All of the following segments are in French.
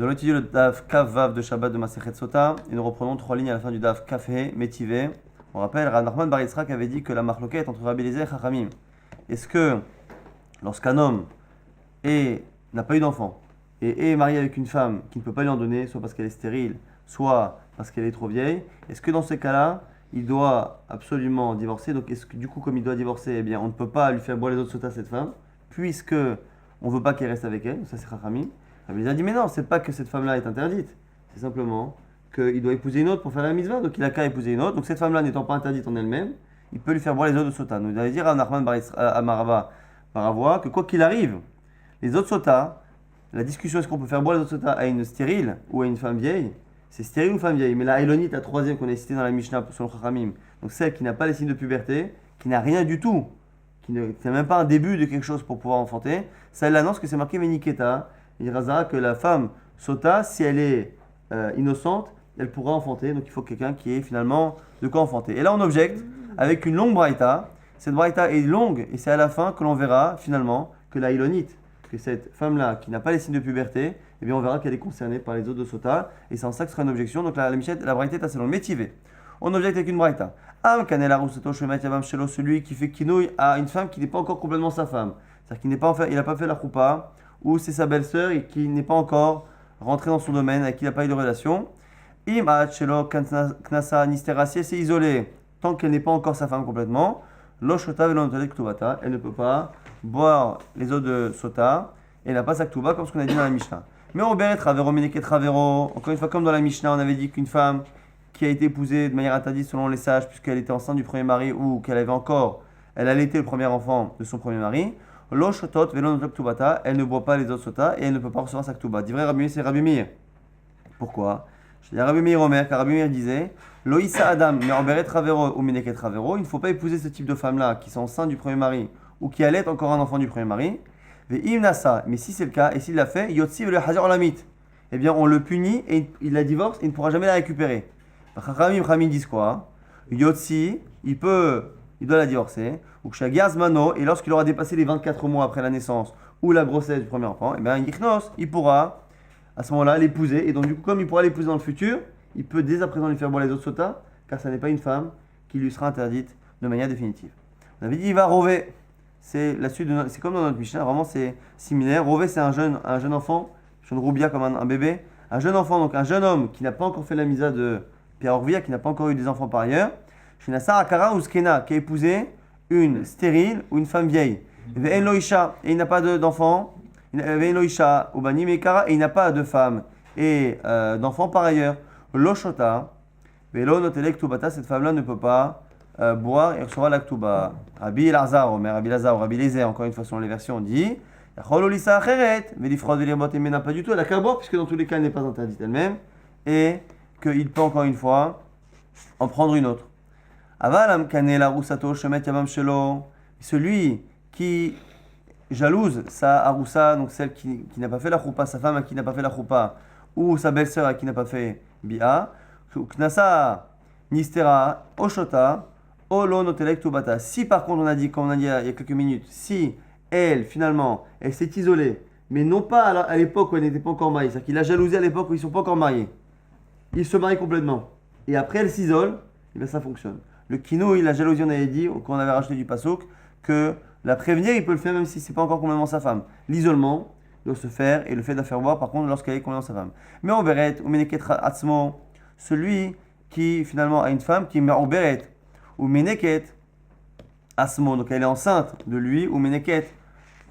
Nous allons étudier le Daf Kaf Vav de Shabbat de Masechet Sota et nous reprenons 3 lignes à la fin du Daf Kaf He Métivé. On rappelle, Rav Nachman bar Yitzhak avait dit que la marloquette est entre Rabbi Eliezer et Chachamim. Est-ce que lorsqu'un homme n'a pas eu d'enfant et est marié avec une femme qui ne peut pas lui en donner, soit parce qu'elle est stérile, soit parce qu'elle est trop vieille, est-ce que dans ces cas-là, il doit absolument divorcer? Donc est-ce que du coup, comme il doit divorcer, eh bien, on ne peut pas lui faire boire les autres sotas à cette femme, puisque on ne veut pas qu'elle reste avec elle. Ça c'est Chachamim. Il a dit mais non, c'est pas que cette femme-là est interdite, c'est simplement qu'il doit épouser une autre pour faire la mitzvah, donc il a qu'à épouser une autre. Donc cette femme-là n'étant pas interdite en elle-même, il peut lui faire boire les autres de sota. Nous allons dire à Nachman Amarava Baravoa que quoi qu'il arrive, les autres sotas, la discussion est-ce qu'on peut faire boire les autres sotas à une stérile ou à une femme vieille, c'est stérile ou femme vieille. Mais la Elonite, la troisième qu'on a citée dans la Mishnah sur le Chachamim, donc celle qui n'a pas les signes de puberté, qui n'a rien du tout, qui n'a même pas un début de quelque chose pour pouvoir enfanter, ça elle annonce que c'est marqué Meniketa. Il dira que la femme sota, si elle est innocente, elle pourra enfanter. Donc il faut quelqu'un qui ait finalement de quoi enfanter. Et là on objecte avec une longue braïta. Cette braïta est longue et c'est à la fin que l'on verra finalement que la Ilonite, que cette femme-là qui n'a pas les signes de puberté, eh bien on verra qu'elle est concernée par les autres de sota. Et c'est en ça que ce sera une objection. Donc la braïta est assez longue. Métivé. On objecte avec une braïta. Am kanela rusato shemet yavam shelo, celui qui fait kinouille à une femme qui n'est pas encore complètement sa femme. C'est-à-dire qu'il n'a pas fait la choupa, ou c'est sa belle-sœur et qui n'est pas encore rentrée dans son domaine, avec qui il n'a pas eu de relation. Im shelo knasa nistera, si elle s'est isolée, tant qu'elle n'est pas encore sa femme complètement, lo shota velo notele ktuvata, elle ne peut pas boire les eaux de sota, et elle n'a pas sa ktuva comme ce qu'on a dit dans la Mishnah. Mais on beret travero meneket travero, encore une fois comme dans la Mishnah, on avait dit qu'une femme qui a été épousée de manière interdite selon les sages, puisqu'elle était enceinte du premier mari ou qu'elle avait encore, elle allaitait le premier enfant de son premier mari, lo shotot velo notel ktuvata, elle ne boit pas les autres sotas et elle ne peut pas recevoir sa ktuva. Dit vrai Rabbi Meir, c'est Rabbi Meir. Pourquoi? Je dis Rabbi Meir Omer, car Rabbi Meir disait lo issa adam me'oberet travero ou meneket travero, il ne faut pas épouser ce type de femmes-là qui sont enceintes du premier mari ou qui allaitent encore un enfant du premier mari. Ve'im nasa, mais si c'est le cas et s'il l'a fait, yotzi velo hazir olamit, eh bien on le punit et il la divorce et il ne pourra jamais la récupérer. Chachamim disent quoi? Yotzi, il doit la divorcer. Ou Mano, et lorsqu'il aura dépassé les 24 mois après la naissance ou la grossesse du premier enfant, et bien Yichnos, il pourra à ce moment-là l'épouser. Et donc du coup, comme il pourra l'épouser dans le futur, il peut dès à présent lui faire boire les autres sotas, car ça n'est pas une femme qui lui sera interdite de manière définitive. On avait dit il va rover. C'est la suite c'est comme dans notre Mishnah, vraiment c'est similaire. Rover, c'est un jeune enfant, je ne roubia comme un bébé, un jeune enfant, donc un jeune homme qui n'a pas encore fait la misa de Pierre Orvia, qui n'a pas encore eu des enfants par ailleurs, chez Nassar Akara ou Skena, qui a épousé une stérile ou une femme vieille. Et il n'a pas d'enfant. Et il n'a pas de femme et d'enfant par ailleurs. Loshota, cette femme-là ne peut pas boire et recevoir la ktuba. Rabbi Lazar, Rabbi Lazar, Rabbi Lézer, encore une fois selon les versions, on dit n'a pas du tout, elle a qu'à boire, puisque dans tous les cas elle n'est pas interdite elle-même, et qu'il peut encore une fois en prendre une autre. Avalam kanela rusato shemet yavam shelo, celui qui jalouse sa arusa, donc celle qui n'a pas fait la choupa, sa femme à qui n'a pas fait la choupa, ou sa belle-sœur à qui n'a pas fait bi'a, knasa nistera oshota olo notelek tubata. Si par contre on a dit, comme on a dit il y a quelques minutes, si elle finalement elle s'est isolée, mais non pas à l'époque où elle n'était pas encore mariée, c'est-à-dire qu'il a jalousé à l'époque où ils ne sont pas encore mariés, il se marie complètement, et après elle s'isole, et bien ça fonctionne. Le kinouï, la jalousie, on avait dit, quand on avait rajouté du pasouk, que la prévenir, il peut le faire même si ce n'est pas encore complètement sa femme. L'isolement doit se faire, et le fait de la faire voir, par contre, lorsqu'elle est complètement sa femme. Mais on beret, ou meneket atzmo, celui qui finalement a une femme qui est beret, ou meneket asmo, donc elle est enceinte de lui, ou meneket,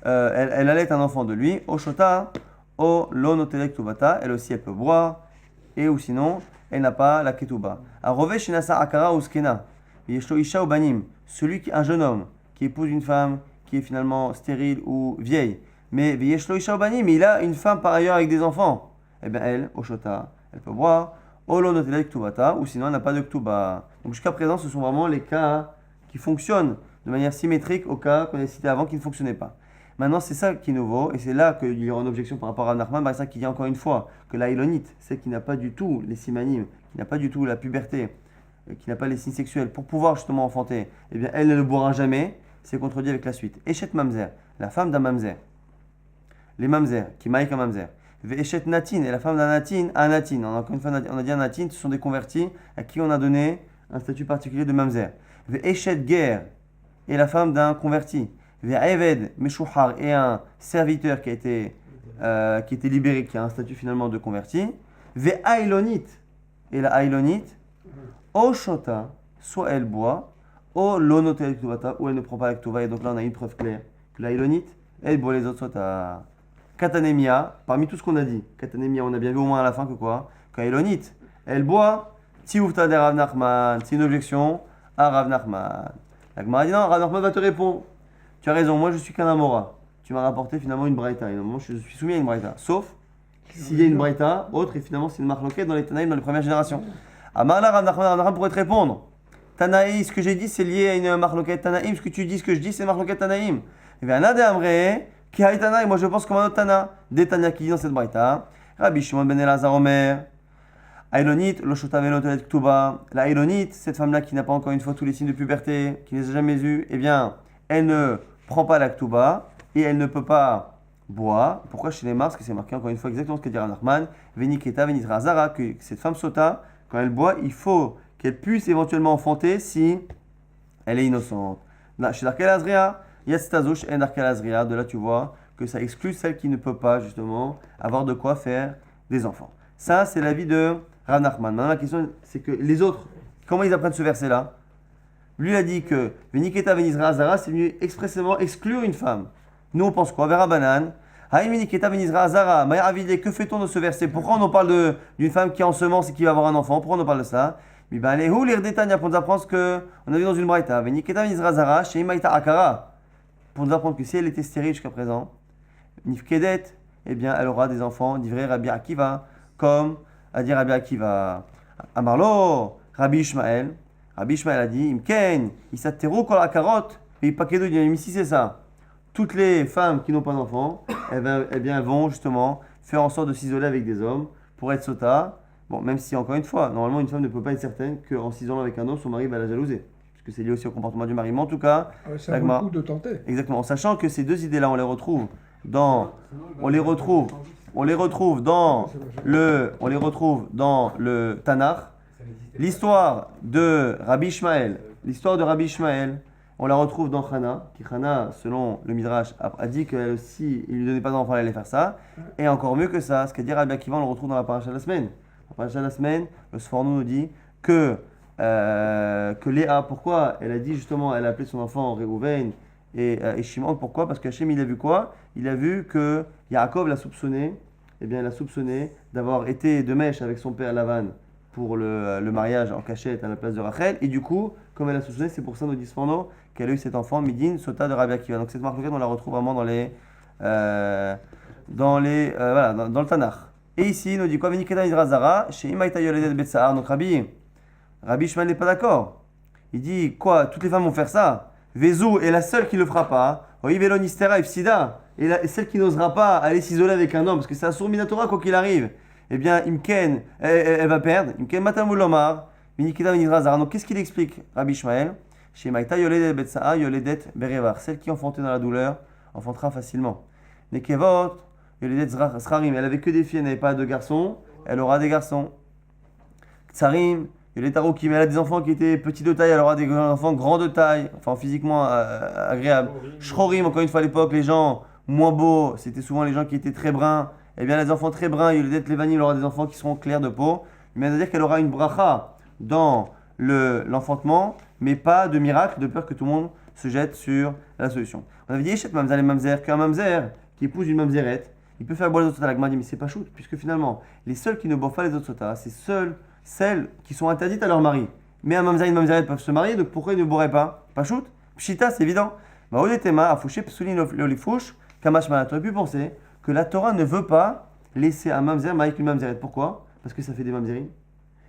elle allait un enfant de lui, oshota, o lo notelek tuvata, elle aussi elle peut boire, et ou sinon, elle n'a pas la ketuba. A rove shenasa akara ou skena. Isha ou banim, celui qui un jeune homme qui épouse une femme qui est finalement stérile ou vieille, mais Isha ou banim, il a une femme par ailleurs avec des enfants, eh bien elle, Oshota, elle peut boire, Olo notelek ktubata, ou sinon elle n'a pas de ktuba. Donc jusqu'à présent, ce sont vraiment les cas qui fonctionnent de manière symétrique aux cas qu'on a cités avant qui ne fonctionnaient pas. Maintenant, c'est ça qui est nouveau, et c'est là qu'il y aura une objection par rapport à Nachman, c'est ça qui dit encore une fois que la Ilonite, celle qui n'a pas du tout les simanim, qui n'a pas du tout la puberté, qui n'a pas les signes sexuels, pour pouvoir justement enfanter, eh bien elle ne le boira jamais, c'est contredit avec la suite. Eshet mamzer, la femme d'un mamzer, les mamzer, qui maïk un mamzer, Ve'eshet natin, et la femme d'un natin, un natin. Encore une fois, on a dit un natin, ce sont des convertis à qui on a donné un statut particulier de mamzer. Ve'eshet ger, et la femme d'un converti. Ve'eved meshuhar, et un serviteur qui a été libéré, qui a un statut finalement de converti. Ve'ailonit, et la ailonite, o shota, soit elle boit, o lonote el ktuvata, ou elle ne prend pas la ktuva. Et donc là, on a une preuve claire que la ailonite, elle boit les autres sota. Katanemia, parmi tout ce qu'on a dit, Katanemia, on a bien vu au moins à la fin que quoi? Kailonite, elle boit, Tioufta de Rav Nachman, c'est une objection à Rav Nachman. La Gemara dit non, Rav Nachman va te répondre. Tu as raison, moi je suis qu'un Amora. Tu m'as rapporté finalement une braïta, et normalement je suis soumis à une braïta. Sauf s'il y a une braïta autre, et finalement c'est une marloquette dans les Tanaïm dans les premières générations. Amarla Rav Nachman pourrait te répondre. Tanaïm, ce que j'ai dit c'est lié à une marloquette Tanaïm, ce que tu dis, ce que je dis c'est une marloquette Tanaïm. Et bien, Anna de Amre. Qui a Tana, et moi je pense comme un autre Tana, des Tana qui dit dans cette braïta, Rabbi Shimon ben Elazar Omer, Ailonit, Loshota Velotelet Ktuba, la Ailonit, cette femme-là qui n'a pas encore une fois tous les signes de puberté, qui ne les a jamais eus, eh bien, elle ne prend pas la Ktuba et elle ne peut pas boire. Pourquoi chez les Mars? Parce que c'est marqué encore une fois exactement ce que dit Rav Nachman, Veniketa, Venitra Zara, que cette femme sota, quand elle boit, il faut qu'elle puisse éventuellement enfanter si elle est innocente. Là, chez Darkel Azria, Yastazush et Narkalazria, de là tu vois que ça exclut celle qui ne peut pas justement avoir de quoi faire des enfants. Ça, c'est l'avis de Rav Nachman. Maintenant, la question, c'est que les autres, comment ils apprennent ce verset-là? Lui, il a dit que Veniketa Venizra Azara, c'est venu expressément exclure une femme. Nous, on pense quoi? Vera Banan. Haïm Veniketa Venizra Azara, Maya Avide, que fait-on de ce verset? Pourquoi on en parle d'une femme qui est en semence et qui va avoir un enfant? Pourquoi on en parle de ça? Mais ben, les Houlir Detania, pour nous apprendre ce qu'on a vu dans une braïta. Veniketa Venizra Azara, chez Imaïta Akara. Pour nous apprendre que si elle était stérile jusqu'à présent, Nifkedet, eh bien, elle aura des enfants, d'ivré Rabbi Akiva, comme a dit Rabbi Akiva. Amarlo, Rabbi Ishmael a dit, Imken, Isateru kol akarot, et Pakedo, il dit, ici c'est ça. Toutes les femmes qui n'ont pas d'enfants, eh bien, elles vont justement faire en sorte de s'isoler avec des hommes pour être sota. Bon, même si, encore une fois, normalement, une femme ne peut pas être certaine qu'en s'isolant avec un homme, son mari va la jalouser. Que c'est lié aussi au comportement du mari. Mais en tout cas, ça vaut le coup de tenter. Exactement. En sachant que ces deux idées-là, on les retrouve dans le Tanakh. L'histoire de Rabbi Ishmael, on la retrouve dans Chana, qui Chana, selon le Midrash, a dit que si il lui donnait pas d'enfant, elle allait faire ça. Et encore mieux que ça, ce qu'a dit Rabbi Akiva, on le retrouve dans la paracha de la semaine. La paracha de la semaine, le Sforno nous dit que Léa, pourquoi elle a dit justement, elle a appelé son enfant Réhouven et Shimon, pourquoi? Parce qu'Hachem, il a vu quoi? Il a vu que Yaakov l'a soupçonné, eh bien, il a soupçonné d'avoir été de mèche avec son père Lavan pour le mariage en cachette à la place de Rachel, et du coup, comme elle a soupçonné, c'est pour ça, nous dit Sforno, qu'elle a eu cet enfant, Midin, Sota de Rabbi Akiva. Donc cette marque, on la retrouve vraiment dans le Tanakh. Et ici, il nous dit quoi? Veniketa Izrazara, chez Imaïta Yoledet Betsahar, donc Rabbi Ishmael n'est pas d'accord. Il dit quoi? Toutes les femmes vont faire ça. Vezou est la seule qui ne le fera pas. Oivelonistera Ifsida est celle qui n'osera pas aller s'isoler avec un homme parce que c'est un sourd Minatora quoi qu'il arrive. Eh bien, Imken, elle va perdre. Imken Matamulomar, Minikita Venizrazara. Donc qu'est-ce qu'il explique, Rabbi Ishmael? Chez Maïta Yoledet Betsaa, Yoledet Berevar. Celle qui enfantée dans la douleur enfantera facilement. Nekevot, Yoledet Srarim. Elle avait que des filles, elle n'avait pas de garçons. Elle aura des garçons. Tsarim. Il y a les tarots qui, mais elle a des enfants qui étaient petits de taille, elle aura des enfants grands de taille, enfin physiquement agréables. Shrorim, encore une fois à l'époque, les gens moins beaux, c'était souvent les gens qui étaient très bruns. Eh bien, les enfants très bruns, il y a les vanilles, elle aura des enfants qui seront clairs de peau. Mais c'est-à-dire qu'elle aura une bracha dans l'enfantement, mais pas de miracle, de peur que tout le monde se jette sur la solution. On avait dit, Echet Mamzer et Mamzer, qu'un Mamzer qui épouse une Mamzerette, il peut faire boire les autres sotas. La Gemara dit, mais c'est pas shoot, puisque finalement, les seuls qui ne boivent pas les autres sotas, c'est celles qui sont interdites à leur mari. Mais un mamzer et une mamzerette peuvent se marier, donc pourquoi ils ne boiraient pas? Pas shoot? Pshita, c'est évident. Ma odetema, afouché, psoulin l'olifouche, kamashma. Tu aurais pu penser que la Torah ne veut pas laisser un mamzer marier avec une mamzerette. Pourquoi? Parce que ça fait des mamzerines.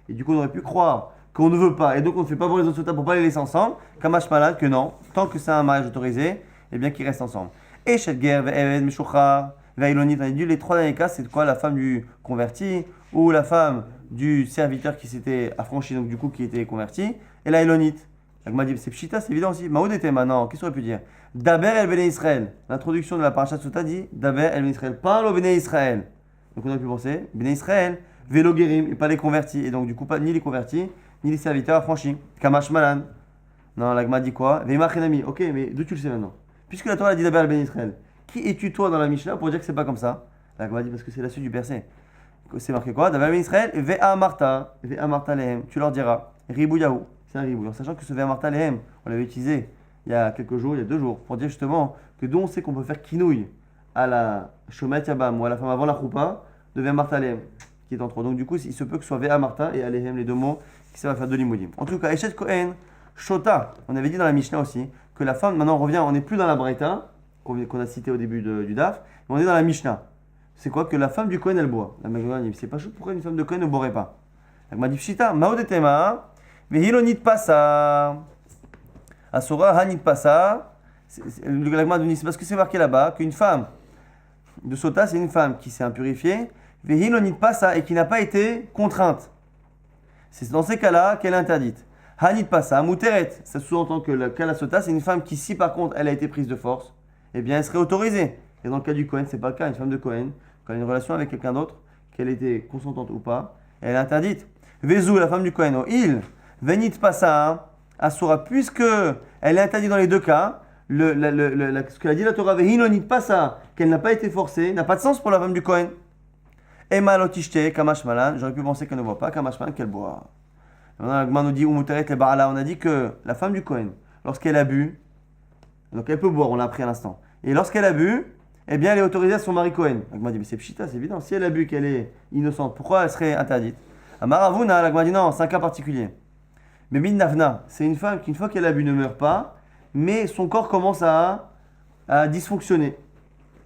Et du coup, on aurait pu croire qu'on ne veut pas, et donc on ne fait pas boire les autres sotas pour pas les laisser ensemble. Kamashma, que non, tant que c'est un mariage autorisé, eh bien qu'ils restent ensemble. Et Shedger, Ve'eved, Meshuchar, Ve'ilonit, on a dit les trois derniers cas, c'est quoi? La femme du converti ou la femme du serviteur qui s'était affranchi, donc du coup qui était converti, et la Elonite. Donc m'a dit, c'est pshita, c'est évident aussi. Maoud était maintenant, qu'est-ce qu'on aurait pu dire? Daber el Béné Israël. L'introduction de la paracha Sota dit Daber el Béné Israël. Parle au Béné Israël. Donc on aurait pu penser, Bnei Israël, Vélo Guérim, et pas les convertis. Et donc du coup, pas ni les convertis, ni les serviteurs affranchis. Kamash Malan. Non, l'Agma dit quoi? Veimach Enami. Ok, mais d'où tu le sais maintenant? Puisque la Torah a dit d'abord à Bnei Israël, qui es-tu toi dans la Mishnah pour dire que c'est pas comme ça? L'Agma dit parce que c'est la suite du verset. C'est marqué quoi? D'abord Bnei Israël, Ve'a Marta Lehem. Tu leur diras, Ribouyahu. C'est un ribou. En sachant que ce Ve'a Marta Lehem, on l'avait utilisé il y a quelques jours, il y a 2 jours, pour dire justement que d'où on sait qu'on peut faire kinouille à la Shomet Yabam ou à la femme avant la choupa de Ve'a Marta Lehem, qui est en trop. Donc du coup, il se peut que ce soit Ve'a Marta et Alehem, les 2 mots, qui servent à faire de l'imoudim. En tout cas, Eshet Kohen, Shota, on avait dit dans la Mishnah aussi, que la femme, maintenant on revient, on n'est plus dans la Braïta, qu'on a cité au début du DAF, mais on est dans la Mishnah. C'est quoi? Que la femme du Kohen, elle boit. La Magma dit, c'est pas chaud, pourquoi une femme de Kohen ne boirait pas? La Magma dit, Pshita, Maodetema, Vehilonit Pasa, Asura Hanit Pasa. La Magma dit, c'est parce que c'est marqué là-bas qu'une femme de Sota, c'est une femme qui s'est impurifiée, Vehilonit Pasa, et qui n'a pas été contrainte. C'est dans ces cas-là qu'elle est interdite. Hanit Pasa, Mouteret, ça sous-entend que le Kala Sota, c'est une femme qui, si par contre elle a été prise de force, eh bien elle serait autorisée. Et dans le cas du Kohen, c'est pas le cas. Une femme de Kohen, quand elle a une relation avec quelqu'un d'autre, qu'elle était consentante ou pas, elle est interdite. Vezou, la femme du Kohen, oh, il, Venit Pasa, Asura, puisque elle est interdite dans les 2 cas, ce que a dit la Torah, Vehinonit Pasa, qu'elle n'a pas été forcée, n'a pas de sens pour la femme du Kohen. Ema Lotishte, Kamash Malan, j'aurais pu penser qu'elle ne boit pas, Kamash Malan, qu'elle boit. Maintenant, nous dit Umuteret le Baala, on a dit que la femme du Kohen, lorsqu'elle a bu, donc elle peut boire, on l'a appris à l'instant, et lorsqu'elle a bu, eh bien elle est autorisée à son mari Kohen. L'Agma dit, mais c'est pshita, c'est évident, si elle a bu qu'elle est innocente, pourquoi elle serait interdite? Amaravuna, l'Agma dit non, c'est un cas particulier. Mais Midnavna, c'est une femme qui, une fois qu'elle a bu, ne meurt pas, mais son corps commence à dysfonctionner.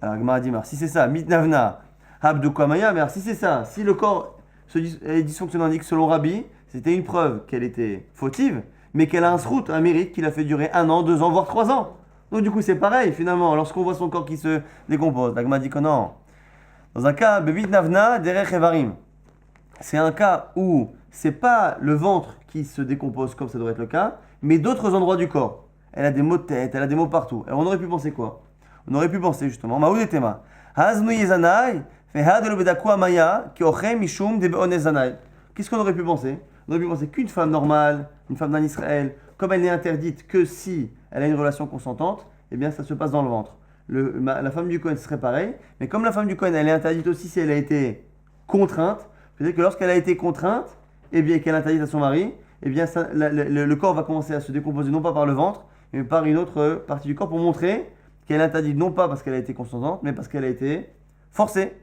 Alors l'Agma dit, si c'est ça, Midnavna, Abdu Kamaya, mais si c'est ça, si le corps est dysfonctionnant, on dit que selon Rabbi, c'était une preuve qu'elle était fautive, mais qu'elle a un mérite qui l'a fait durer 1 an, 2 ans, voire 3 ans. Donc du coup c'est pareil finalement, lorsqu'on voit son corps qui se décompose. L'Agma dit que non. Dans un cas, Bebit Navna, Derech Evarim, c'est un cas où c'est pas le ventre qui se décompose comme ça devrait être le cas, mais d'autres endroits du corps. Elle a des maux de tête, elle a des maux partout. Alors on aurait pu penser quoi? On aurait pu penser justement, Maoud et Tema, Haznu Yezanai, Fehad Elobedaku Amaya, Kiochem Mishum Debeonezanai. Qu'est-ce qu'on aurait pu penser? On aurait pu penser qu'une femme normale, une femme d'un Israël, comme elle n'est interdite que si elle a une relation consentante, eh bien ça se passe dans le ventre. La femme du Kohen serait pareil, mais comme la femme du Kohen elle est interdite aussi si elle a été contrainte, peut-être que lorsqu'elle a été contrainte, eh bien qu'elle est interdite à son mari, eh bien le corps va commencer à se décomposer non pas par le ventre, mais par une autre partie du corps pour montrer qu'elle est interdite non pas parce qu'elle a été consentante, mais parce qu'elle a été forcée.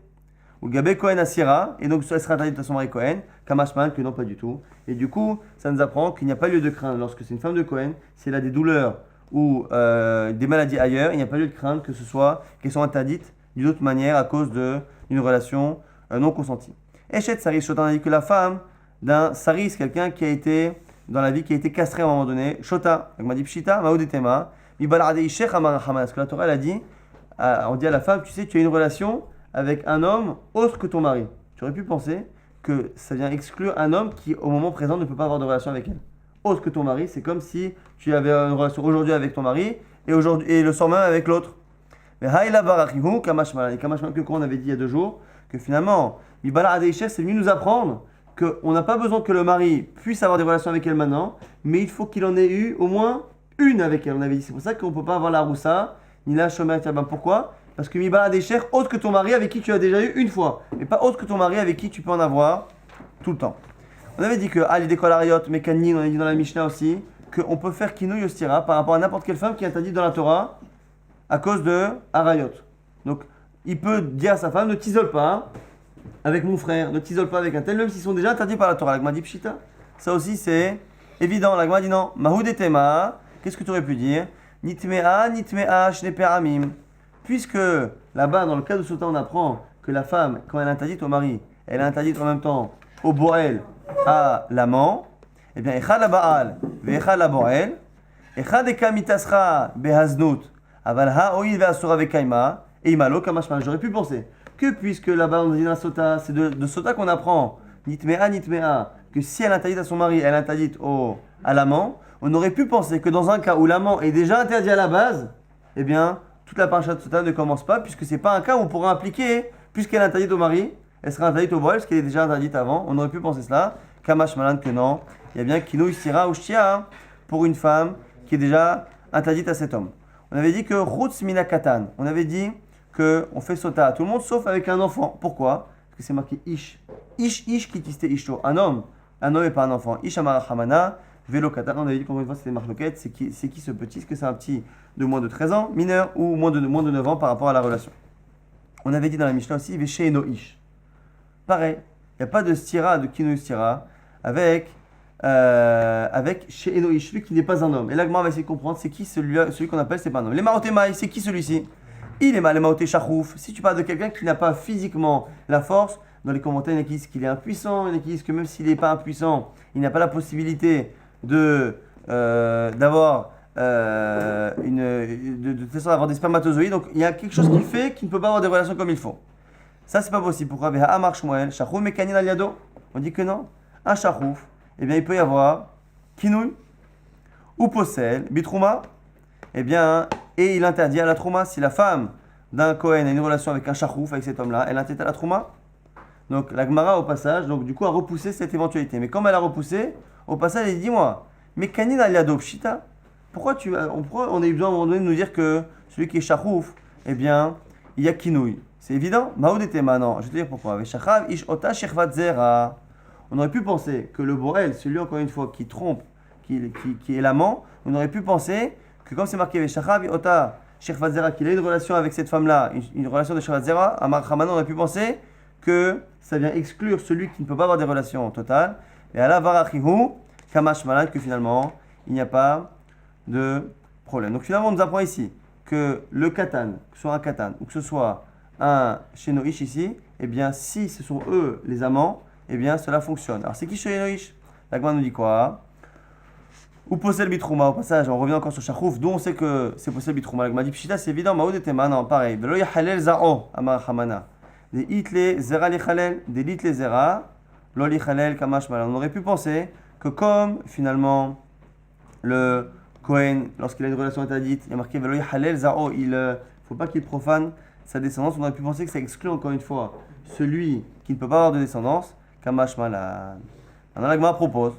Ou Gabé Kohen Asira, et donc elle sera interdite à son mari Kohen, Kamashman, que non pas du tout. Et du coup, ça nous apprend qu'il n'y a pas lieu de craindre lorsque c'est une femme de Kohen, si elle a des douleurs ou des maladies ailleurs, il n'y a pas lieu de craindre que ce soit qu'elles soient interdites d'une autre manière à cause d'une relation non consentie. Eshet Saris, Shotan a dit que la femme d'un Saris, quelqu'un qui a été dans la vie, qui a été castré à un moment donné, Shota, donc m'a dit Pshita, Maoudetema, Mibalade Ishech Amarachama, ce que la Torah elle a dit, on dit à la femme, tu sais, tu as une relation avec un homme autre que ton mari. Tu aurais pu penser que ça vient exclure un homme qui, au moment présent, ne peut pas avoir de relation avec elle. Autre que ton mari, c'est comme si tu avais une relation aujourd'hui avec ton mari et le soir même avec l'autre. Mais Haïla Barachihu, Kamashmalan. Et Kamashmalan, que on avait dit il y a 2 jours, que finalement, Mibala Adeisher, c'est venu nous apprendre qu'on n'a pas besoin que le mari puisse avoir des relations avec elle maintenant, mais il faut qu'il en ait eu au moins une avec elle. On avait dit, c'est pour ça qu'on ne peut pas avoir la Roussa, ni la Shomer Tiabam. Pourquoi? Parce que Mibala Adeisher, autre que ton mari avec qui tu as déjà eu une fois, mais pas autre que ton mari avec qui tu peux en avoir tout le temps. On avait dit que Ali Dekolariot, Mekanin, on a dit dans la Mishnah aussi, qu'on peut faire Kinouy Ostira par rapport à n'importe quelle femme qui est interdite dans la Torah à cause de Arayot. Donc, il peut dire à sa femme, ne t'isole pas avec mon frère, ne t'isole pas avec un tel, même s'ils sont déjà interdits par la Torah. L'Agma dit Pshita. Ça aussi, c'est évident. L'Agma dit non. Mahoud et Tema, qu'est-ce que tu aurais pu dire? Nitmea, Shneperamim. Puisque là-bas, dans le cas de Sota, on apprend que la femme, quand elle est interdite au mari, elle est interdite en même temps au Boel, à l'amant, eh bien, Echad la Baal, Vechad la Boel, Echad eka mitasra behaznut, aval ha oïd ve'asura vekaima, et imalo kamashman. J'aurais pu penser que puisque là-bas, on dit dans la Sota, c'est de Sota qu'on apprend, nitmea, que si elle est interdite à son mari, elle est interdite à l'amant, on aurait pu penser que dans un cas où l'amant est déjà interdit à la base, eh bien, toute la paracha de Sota ne commence pas, puisque c'est pas un cas où on pourra impliquer, puisqu'elle est interdite au mari, elle sera interdite au Boel parce qu'elle est déjà interdite avant. On aurait pu penser cela. Kamash Malan que non. Il y a bien Kino Istira ou Shtia pour une femme qui est déjà interdite à cet homme. On avait dit que Rutz Mina Katan. On avait dit qu'on fait sota à tout le monde sauf avec un enfant. Pourquoi? Parce que c'est marqué Ish. Ish qui tiste Ishto. Un homme et pas un enfant. Ish Amara Hamana. Vélo Katan. On avait dit qu'encore une fois c'était marloquette. C'est qui ce petit? Est-ce que c'est un petit de moins de 13 ans, mineur, ou moins de 9 ans par rapport à la relation? On avait dit dans la Mishnah aussi Veshe no Ish. Pareil. Il n'y a pas de stira, de kino stira avec chez Enoï, celui qui n'est pas un homme. Et là, on va essayer de comprendre c'est qui celui qu'on appelle, c'est pas un homme. Les Maoté Maï, c'est qui celui-ci? Il est mal, les Maoté Chachouf. Si tu parles de quelqu'un qui n'a pas physiquement la force, dans les commentaires, il y en a qui disent qu'il est impuissant, il y en a qui disent que même s'il n'est pas impuissant, il n'a pas la possibilité d'avoir d'avoir des spermatozoïdes. Donc il y a quelque chose qui fait qu'il ne peut pas avoir des relations comme il faut. Ça, c'est pas possible. Pourquoi? On dit que non. Un chachouf, eh bien, il peut y avoir kinouï ou possel, bitrouma, eh bien, et il interdit à la trouma. Si la femme d'un Kohen a une relation avec un chachouf, avec cet homme-là, elle interdit à la trouma. Donc, la Gemara, au passage, donc, du coup, a repoussé cette éventualité. Mais comme elle a repoussé, au passage, elle dit dis-moi, mais kanin aliado pshita, pourquoi on a eu besoin à un moment donné de nous dire que celui qui est chachouf, eh bien, il y a kinouï? C'est évident. Maoudetema, non. Je vais te dire pourquoi. On aurait pu penser que le Borel, celui encore une fois qui trompe, qui est l'amant, on aurait pu penser que comme c'est marqué Veshachav Ota Shechvat Zera, qu'il a une relation avec cette femme-là, une relation de Shechvat Zera, Amar Hamana, on aurait pu penser que ça vient exclure celui qui ne peut pas avoir des relations totales. Et à la Varachihu, Kamash Malad, que finalement, il n'y a pas de problème. Donc finalement, on nous apprend ici que le Katan, que ce soit un Katan ou que ce soit un Shenoish ici, eh bien, si ce sont eux les amants, eh bien, cela fonctionne. Alors, c'est qui Shenoish? La Gemara nous dit quoi? Ou Posel Bitrouma, au passage, on revient encore sur Chachouf, d'où on sait que c'est Posel Bitrouma. La Gemara dit Pshita, c'est évident, Maoud et Tema, non, pareil. Velo Yachalel Zaro, Amar Hamana. Des Hitle Zera Lichalel, des Hitle Zera, Lo Lichalel Kamash Malal. On aurait pu penser que comme finalement le Kohen, lorsqu'il a une relation interdite, il y a marqué Velo Yachalel Zaro, il ne faut pas qu'il profane sa descendance. On aurait pu penser que ça exclut encore une fois celui qui ne peut pas avoir de descendance, Kamash Malal. Maintenant, la Gemara propose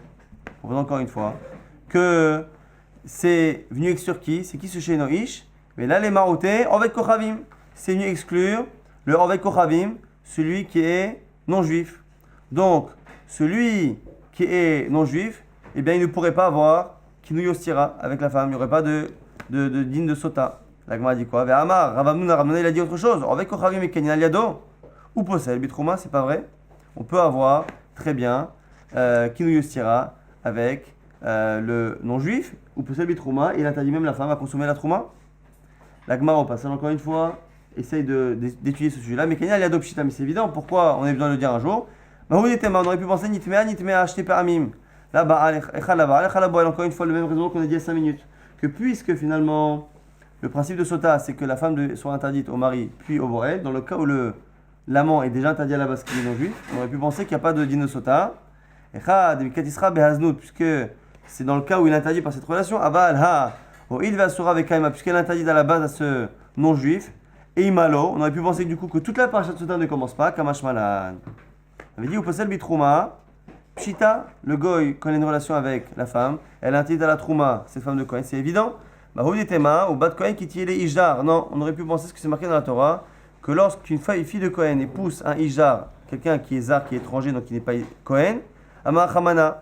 encore une fois, que c'est venu exclure qui? C'est qui ce Shenoish? Mais là, les Maroutés, Oved Kochavim, c'est venu exclure le Oved Kochavim, celui qui est non-juif. Donc, celui qui est non-juif, eh bien, il ne pourrait pas avoir Kinouï Yostira avec la femme. Il n'y aurait pas de digne de Sota. La Gemara dit quoi? Amar, Ravamnouna, il a dit autre chose. Oved Kochavim et Kenin Aliado, ou Posel, Bitrouma, c'est pas vrai. On peut avoir très bien Kinouï Yostira avec le non-juif, ou Posel Bitrouma, et il interdit même la femme à consommer la trouma. La Gemara, au passage, encore une fois, essaye d'étudier ce sujet-là. Mais Kenya, il y a d'opchita, mais c'est évident. Pourquoi on a besoin de le dire un jour? On aurait pu penser Nitmea, acheter Paramim. Là-bas, encore une fois, le même raison qu'on a dit il y a 5 minutes. Que puisque finalement, le principe de Sota, c'est que la femme soit interdite au mari, puis au Borel, dans le cas où l'amant est déjà interdit à la base qui est non-juif, on aurait pu penser qu'il n'y a pas de din de Sota. Puisque c'est dans le cas où il est interdit par cette relation, Aval, ha, il va sura avec Kaima, puisqu'elle est interdite à la base à ce non-juif, et Imalo, on aurait pu penser du coup que toute la parasha de Sota ne commence pas, Kamash Malan. On avait dit, ou Posel Bitrouma, Pshita, le goy, quand il a une relation avec la femme, elle est interdite à la Trouma, cette femme de Kohen, c'est évident. Mahoud Tema, ou Bat Kohen qui tire les Ijdar. Non, on aurait pu penser ce que c'est marqué dans la Torah, que lorsqu'une fille de Kohen épouse un Ijdar, quelqu'un qui est zar, qui est étranger, donc qui n'est pas Kohen, Amar Hamana.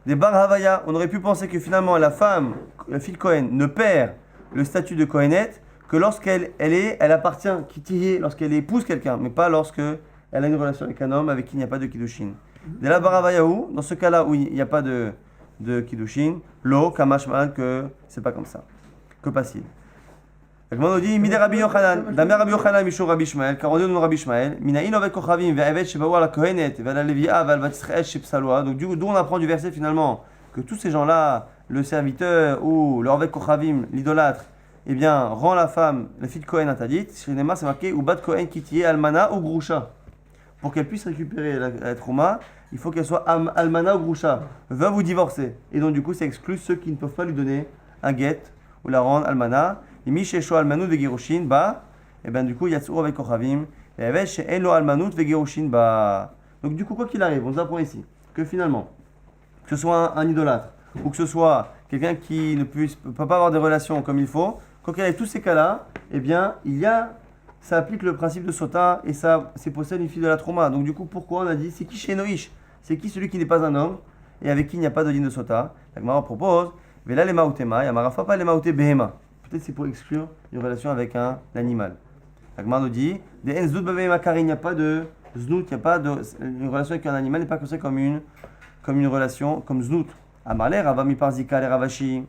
Des Bar Havaya, on aurait pu penser que finalement la fille de Kohen ne perd le statut de Kohenet que lorsqu'elle appartient, lorsqu'elle épouse quelqu'un, mais pas lorsque elle a une relation avec un homme avec qui il n'y a pas de Kiddushin. Dès la Bar Havayahu, dans ce cas-là où il n'y a pas de Kiddushin, l'eau, Kamash Malan, que c'est pas comme ça. Que passe-t-il? La Gemara nous dit, Mide Rabbi Yochanan, Damer Rabbi Yochanan, Mishou Rabbi Ishmael, car on dit au Rabbi Ishmael, Minaïn Oved Kochavim, Ve'evet Shebaou ala Kohenet, Ve'ala Levia, Ve'al Tzre'et Shepsaloa. Donc d'où on apprend du verset finalement que tous ces gens-là, le serviteur ou le Oved Kochavim, l'idolâtre, eh bien, rend la femme, la fille de Kohen interdite. Chez Neymar, c'est marqué, ou Bat Kohen Kitiye Almana ou Grusha. Pour qu'elle puisse récupérer la Trouma, il faut qu'elle soit Almana ou Grusha, veuve ou divorcée. Et donc du coup, ça exclut ceux qui ne peuvent pas lui donner un get ou la rendre Almana. Et Mishesho Almanu de Giroshin, bah, et bien du coup, Yatsu avec Kochavim, Donc du coup, quoi qu'il arrive, on nous apprend ici que finalement, que ce soit un idolâtre ou que ce soit quelqu'un qui ne peut pas avoir des relations comme il faut, quand il y a tous ces cas-là, eh bien, ça applique le principe de Sota et ça, c'est possède une fille de la trauma. Donc du coup, pourquoi on a dit c'est qui chez Noïch? C'est qui celui qui n'est pas un homme et avec qui il n'y a pas de ligne de Sota? La Gemara propose, Vela les mautema, Yamarafa pas les maute behema. Peut-être c'est pour exclure une relation avec un animal. La Gemara nous dit, des enzout behema car il n'y a pas de znout, il n'y a pas de une relation avec un animal n'est pas considérée comme une relation comme znout. Amarler Ravami par Zika les Ravashi.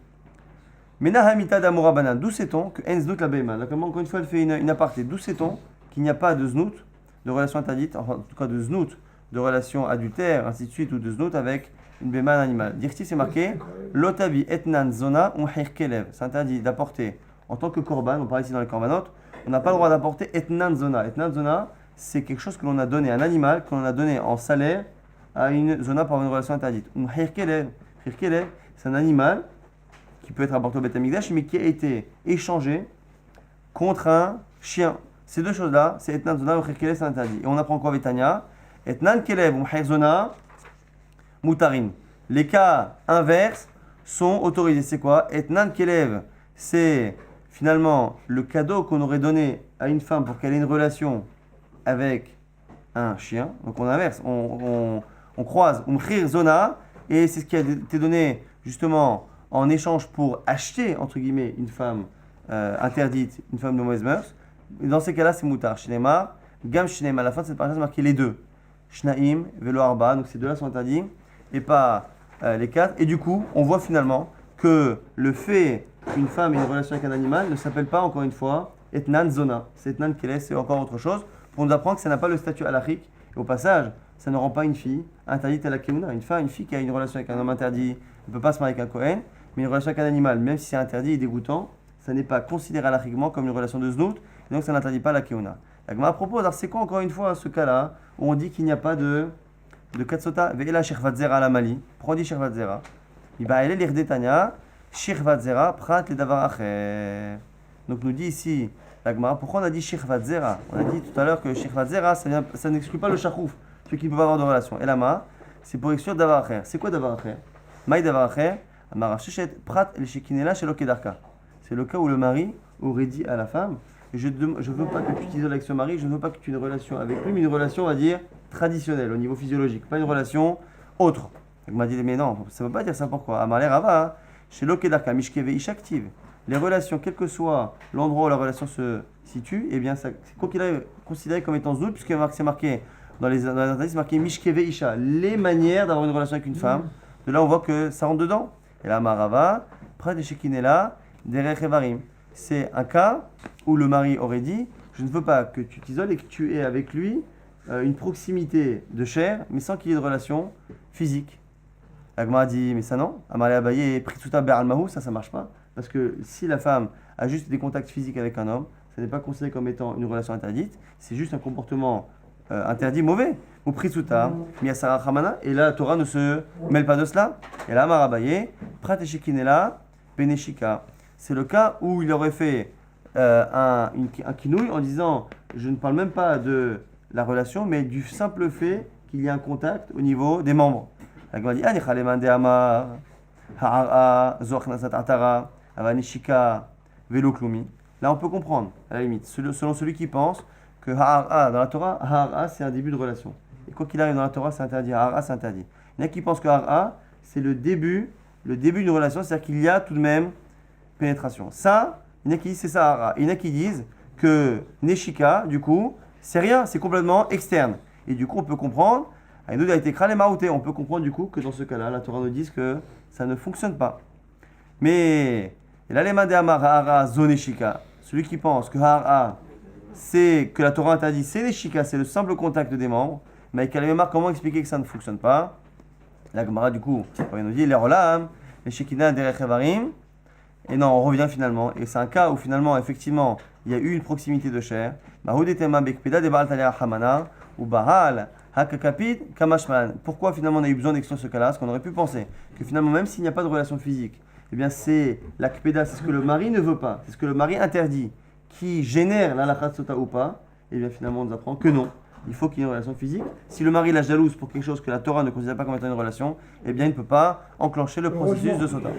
Menahamita d'Amora Banan. D'où sait-on que en znout la behema? Donc encore une fois elle fait une aparté. D'où sait-on qu'il n'y a pas de znout, de relation interdite, enfin, en tout cas de znout, de relation adultère, ainsi de suite, ou de znout avec une behema animale. Dirti c'est marqué Lotavi etnan zona on kelev. C'est interdit d'apporter en tant que korban, on parle ici dans les korbanotes, on n'a pas le droit d'apporter etnan zona. Etnan zona, c'est quelque chose que l'on a donné à un animal, que l'on a donné en salaire à une zona par une relation interdite. Kelev, c'est un animal qui peut être apporté au Beth Amikdash, mais qui a été échangé contre un chien. Ces deux choses-là, c'est etnan zona ou kelev, c'est interdit. Et on apprend quoi avec Tanya? Etnan kelev ou zona mutarin. Les cas inverses sont autorisés. C'est quoi? Etnan kelev, c'est finalement le cadeau qu'on aurait donné à une femme pour qu'elle ait une relation avec un chien. Donc on inverse, on croise umkhir zona, et c'est ce qui a été donné justement en échange pour acheter entre guillemets une femme interdite, une femme de mauvaise mœurs. Et dans ces cas-là, c'est mutar. Shnema, gam shnema. À la fin de cette phrase, c'est marqué les deux. Shnaim, velo arba. Donc ces deux-là sont interdits et pas les quatre. Et du coup, on voit finalement que le fait qu'une femme ait une relation avec un animal ne s'appelle pas, encore une fois, etnan zona. C'est etnan kele, c'est encore autre chose. Pour nous apprendre que ça n'a pas le statut halachique. Et au passage, ça ne rend pas une fille interdite à la keuna. Une fille qui a une relation avec un homme interdit ne peut pas se marier avec un Kohen, mais une relation avec un animal, même si c'est interdit et dégoûtant, ça n'est pas considéré halachiquement comme une relation de znout, et donc ça n'interdit pas la keuna. La Gemara propose, alors c'est quoi encore une fois ce cas-là, où on dit qu'il n'y a pas de katsota, ve'ela shirvat zera à la Mali, pourquoi on dit shirvat zera? Iba ele l'irdetanya, shirvat zera, prat le davar acher. Donc nous dit ici, la Gemara, pourquoi on a dit shirvat zera? On a dit tout à l'heure que shirvat zera, ça n'exclut pas le shachouf, ceux qui ne peuvent pas avoir de relation. Et lama, c'est pour exclure davar acher. C'est quoi davar acher? Maï davar acher, amara sheshet, prat le shekinela shelo kedarka. C'est le cas où le mari aurait dit à la femme, je ne veux pas que tu t'isoles avec ce mari, je ne veux pas que tu aies une relation avec lui, mais une relation, on va dire, traditionnelle, au niveau physiologique, pas une relation autre. Elle m'a dit, mais non, ça ne veut pas dire ça, pourquoi? Amarler Rava, chez Lokedarka, Mishkeve Ish active. Les relations, quel que soit l'endroit où la relation se situe, eh bien, ça, quoi qu'il arrive, considéré comme étant znout, puisque c'est marqué dans les indices, c'est marqué Mishkeve Isha, les manières d'avoir une relation avec une femme. De là, on voit que ça rentre dedans. Et là, Marava, près de Shekinela, derrière Evarim. C'est un cas où le mari aurait dit, je ne veux pas que tu t'isoles et que tu aies avec lui une proximité de chair, mais sans qu'il y ait de relation physique. L'Agma a dit, mais ça non, Amaré Abaye, Pritsuta Be'almahu, ça marche pas. Parce que si la femme a juste des contacts physiques avec un homme, ça n'est pas considéré comme étant une relation interdite, c'est juste un comportement interdit, mauvais. Ou Pritsuta, Miyasara Hamana, et là la Torah ne se mêle pas de cela. Et là, Amar Abaye, Prateshikinela, Beneshika. C'est le cas où il aurait fait un kinouille en disant, je ne parle même pas de la relation, mais du simple fait qu'il y a un contact au niveau des membres. La Gemara dit, Anichalemande Amar, Ha'ara, Zochnasat Atara, Avanishika, Veloklumi. Là, on peut comprendre, à la limite, selon celui qui pense que Ha'ara, dans la Torah, Ha'ara, c'est un début de relation. Et quoi qu'il arrive dans la Torah, c'est interdit. Ha'ara, c'est interdit. Il y en a qui pensent que Ha'ara, c'est le début d'une relation, c'est-à-dire qu'il y a tout de même pénétration. Ça, il y en a qui disent c'est ça Ha'ara. Il y en a qui disent que Neshika, du coup, c'est rien, c'est complètement externe. Et du coup, on peut comprendre, on peut comprendre du coup que dans ce cas-là, la Torah nous dit que ça ne fonctionne pas. Mais l'alema de Amar Ha'ara zoneshika, celui qui pense que Ha'ara, c'est que la Torah interdit, c'est Neshika, c'est le simple contact des membres, mais avec Kalememar, comment expliquer que ça ne fonctionne pas? La Gemara, du coup, on nous dit les Rolam, les Shekina derech Evarim. Et non, on revient finalement, et c'est un cas où finalement, effectivement, il y a eu une proximité de chair. Pourquoi finalement on a eu besoin d'exclure ce cas-là? Parce qu'on aurait pu penser que finalement, même s'il n'y a pas de relation physique, eh bien c'est l'akpeda, c'est ce que le mari ne veut pas, c'est ce que le mari interdit, qui génère la lachat sota ou pas. Et bien finalement, on nous apprend que non. Il faut qu'il y ait une relation physique. Si le mari la jalouse pour quelque chose que la Torah ne considère pas comme étant une relation, eh bien il ne peut pas enclencher le processus de sota.